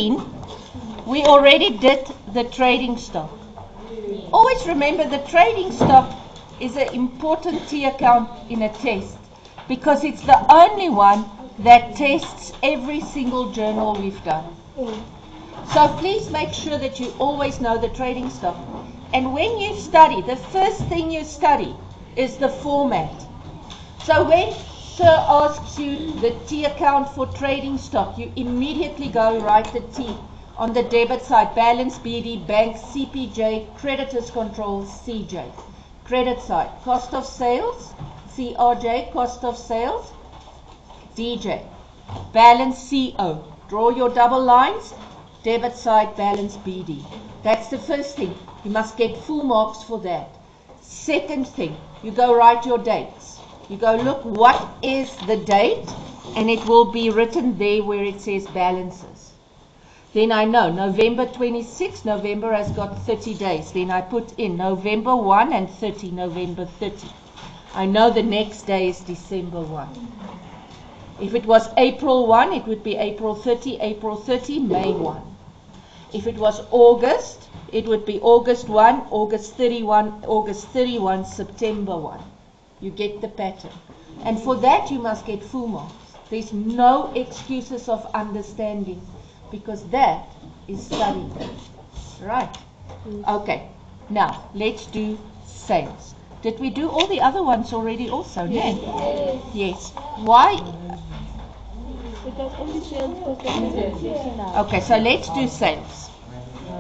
we already did the trading stock. Always remember the trading stock is an important T account in a test because it's the only one that tests every single journal we've done. So please make sure that you always know the trading stock. And when you study, the first thing you study is the format. So when Sir asks you the T account for trading stock, you immediately go write the T on the debit side, balance BD, bank, CPJ, creditors control, CJ. Credit side, cost of sales, CRJ, cost of sales, DJ. Balance CO, draw your double lines, debit side, balance BD. That's the first thing. You must get full marks for that. Second thing, you go write your dates. You go look what is the date, and it will be written there where it says balances. Then I know November 26, November has got 30 days. Then I put in November 1 and 30, November 30. I know the next day is December 1. If it was April 1, it would be April 30, May 1. If it was August, it would be August 1, August 31, September 1. You get the pattern. And for that you must get full marks. There's no excuses of understanding because that is studying. Right? Okay. Now, let's do sales. Did we do all the other ones already also? Yes. Yes. Why? Because only sales was the presentation now. Okay, so let's do sales.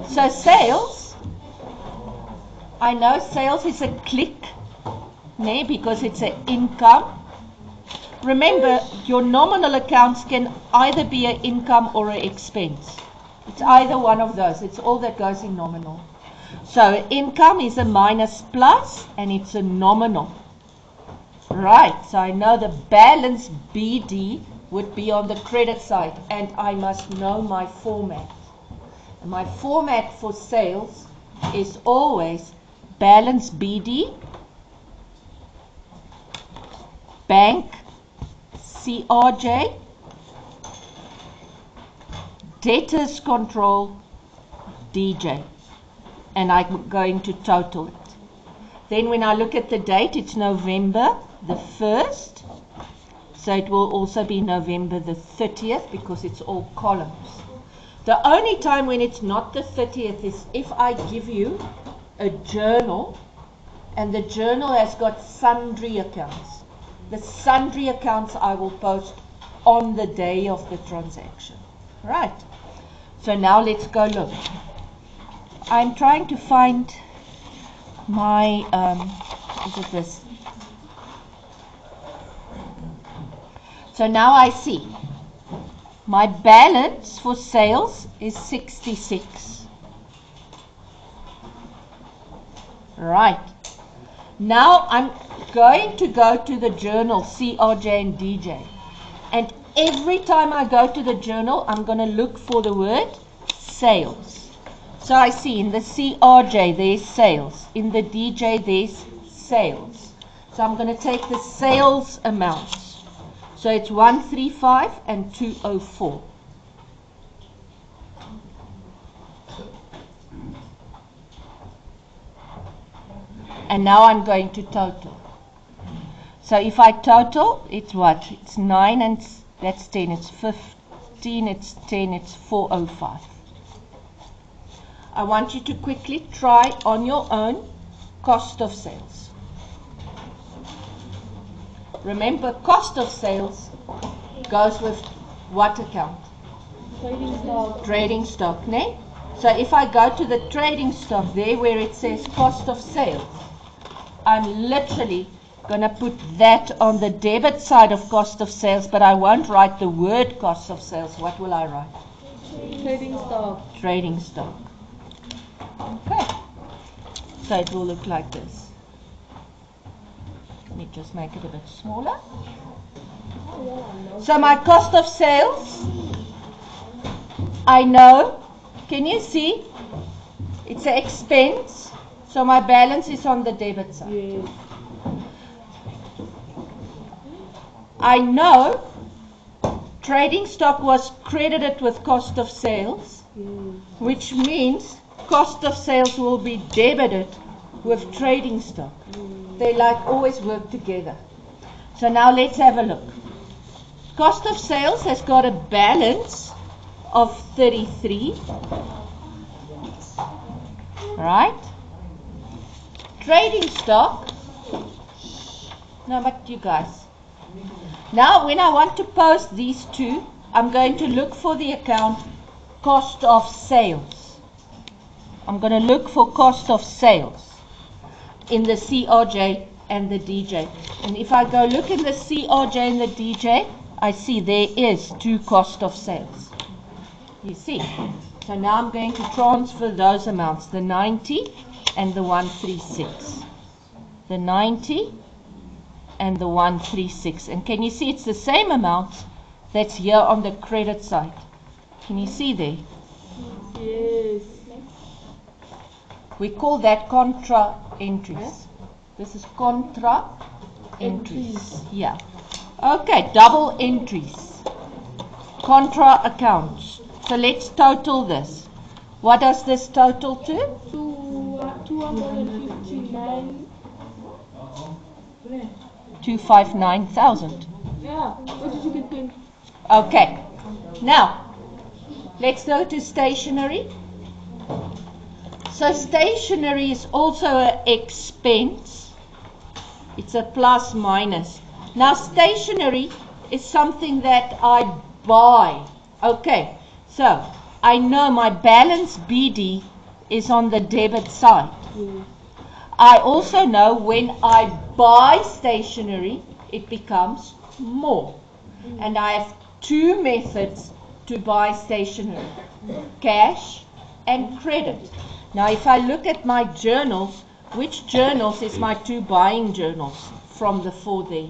So sales, I know sales is a click, because it's an income. Remember, your nominal accounts can either be an income or an expense. It's either one of those. It's all that goes in nominal. So income is a minus plus, and it's a nominal. Right, so I know the balance BD would be on the credit side, and I must know my format. And my format for sales is always balance BD, bank CRJ, debtors control DJ, and I'm going to total it. Then when I look at the date, it's November the 1st, so it will also be November the 30th because it's all columns. The only time when it's not the 30th is if I give you a journal and the journal has got sundry accounts. The sundry accounts I will post on the day of the transaction. Right. So now let's go look. I'm trying to find my, is it this? So now I see my balance for sales is 66. Right. Now I'm going to go to the journal CRJ and DJ. And every time I go to the journal, I'm going to look for the word sales. So I see in the CRJ there's sales. In the DJ there's sales. So I'm going to take the sales amounts. So it's 135 and 204. And now I'm going to total. So if I total, it's what? It's 9 and that's 10. It's 15, it's 10, it's 405. I want you to quickly try on your own cost of sales. Remember, cost of sales goes with what account? Trading stock. Trading stock, ne? So if I go to the trading stock there where it says cost of sales, I'm literally going to put that on the debit side of cost of sales, but I won't write the word cost of sales. What will I write? Trading stock. Trading stock. Okay. So it will look like this. Let me just make it a bit smaller. So my cost of sales, I know, can you see? It's an expense. So my balance is on the debit side. Yes. I know trading stock was credited with cost of sales, which means cost of sales will be debited with trading stock. They like always work together. So now let's have a look. Cost of sales has got a balance of 33. Right? Trading stock. No, but you guys. Now when I want to post these two, I'm going to look for the account cost of sales. I'm going to look for cost of sales in the CRJ and the DJ. And if I go look in the CRJ and the DJ, I see there is two cost of sales. You see? So now I'm going to transfer those amounts, the 90 and the 136. The 90 and the 136. And can you see it's the same amount that's here on the credit side? Can you see there? Yes. We call that contra entries. This is contra entries. Yeah. Okay, double entries. Contra accounts. So let's total this. What does this total to? 259. 259,000. Yeah. What did you get then? Okay. Now, let's go to stationery. So stationery is also an expense. It's a plus minus. Now stationery is something that I buy. Okay, so I know my balance BD is on the debit side. I also know when I buy stationery, it becomes more. And I have two methods to buy stationery, cash and credit. Now if I look at my journals, which journals is my two buying journals from the four there?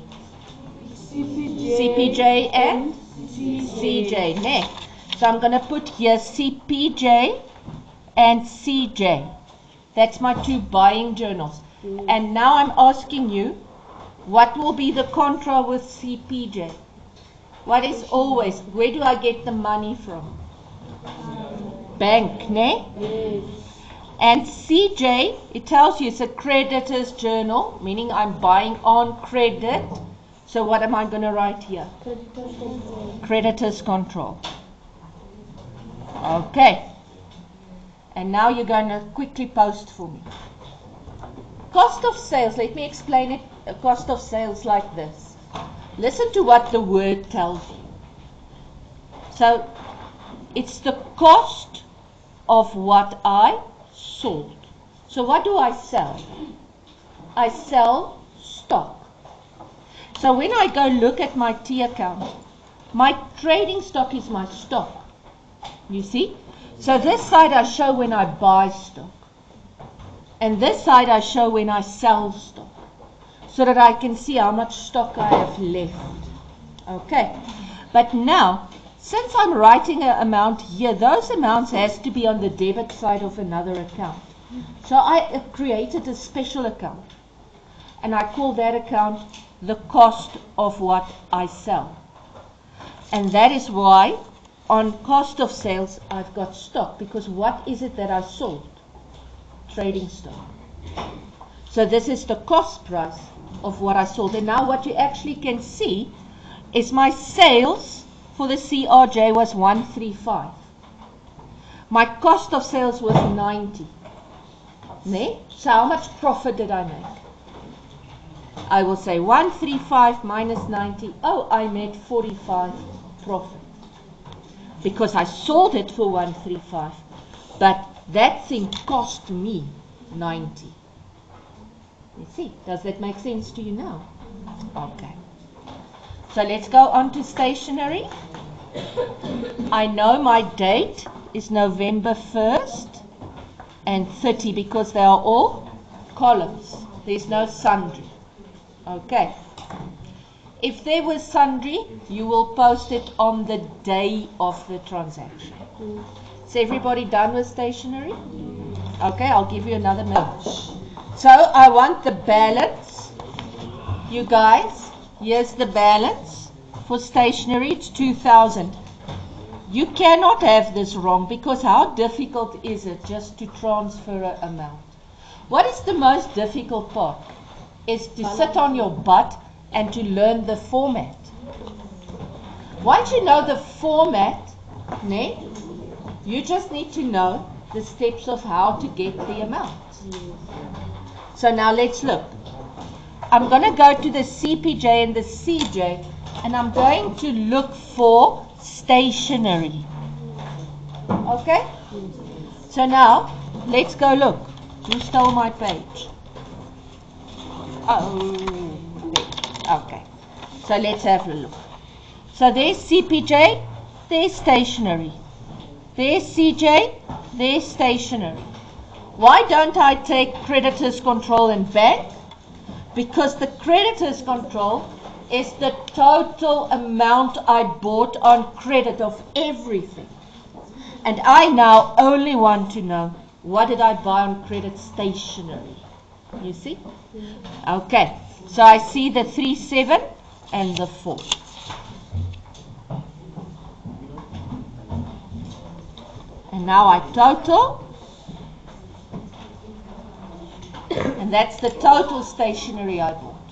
CPJ and CJ. Ne? So I'm going to put here CPJ and CJ. That's my two buying journals. And now I'm asking you, what will be the contra with CPJ? What is always, where do I get the money from? Bank, ne? Yes. And CJ, it tells you it's a creditor's journal, meaning I'm buying on credit. So what am I going to write here? Creditor's control. Creditor's control. Okay. And now you're going to quickly post for me. Cost of sales, let me explain it. Cost of sales like this. Listen to what the word tells you. So, it's the cost of what I sold. So what do I sell? I sell stock. So when I go look at my T account, my trading stock is my stock. You see? So this side I show when I buy stock. And this side I show when I sell stock. So that I can see how much stock I have left. Okay. But now, since I'm writing an amount here, those amounts has to be on the debit side of another account. So I created a special account. And I call that account the cost of what I sell. And that is why on cost of sales I've got stock. Because what is it that I sold? Trading stock. So this is the cost price of what I sold. And now what you actually can see is my sales for the CRJ was 135. My cost of sales was 90. Ne? So how much profit did I make? I will say 135 minus 90. Oh, I made 45 profit. Because I sold it for 135. But that thing cost me 90. You see, does that make sense to you now? Okay. So let's go on to stationery. I know my date is November 1st and 30 because they are all columns. There's no sundry. Okay. If there was sundry, you will post it on the day of the transaction. Is everybody done with stationery? Okay, I'll give you another minute. So I want the balance. You guys, here's the balance for stationery, it's 2,000. You cannot have this wrong, because how difficult is it just to transfer an amount? What is the most difficult part? Is to sit on your butt and to learn the format. Once you know the format, you just need to know the steps of how to get the amount. So now let's look. I'm going to go to the CPJ and the CJ, and I'm going to look for stationery. Okay? So now, let's go look. Who stole my page? Oh, okay. So let's have a look. So there's CPJ, there's stationery. There's CJ, there's stationery. Why don't I take creditors control and bank? Because the creditors control is the total amount I bought on credit of everything. And I now only want to know, what did I buy on credit stationery? You see? Okay, so I see the 37 and the 4. And now I total, and that's the total stationery I bought.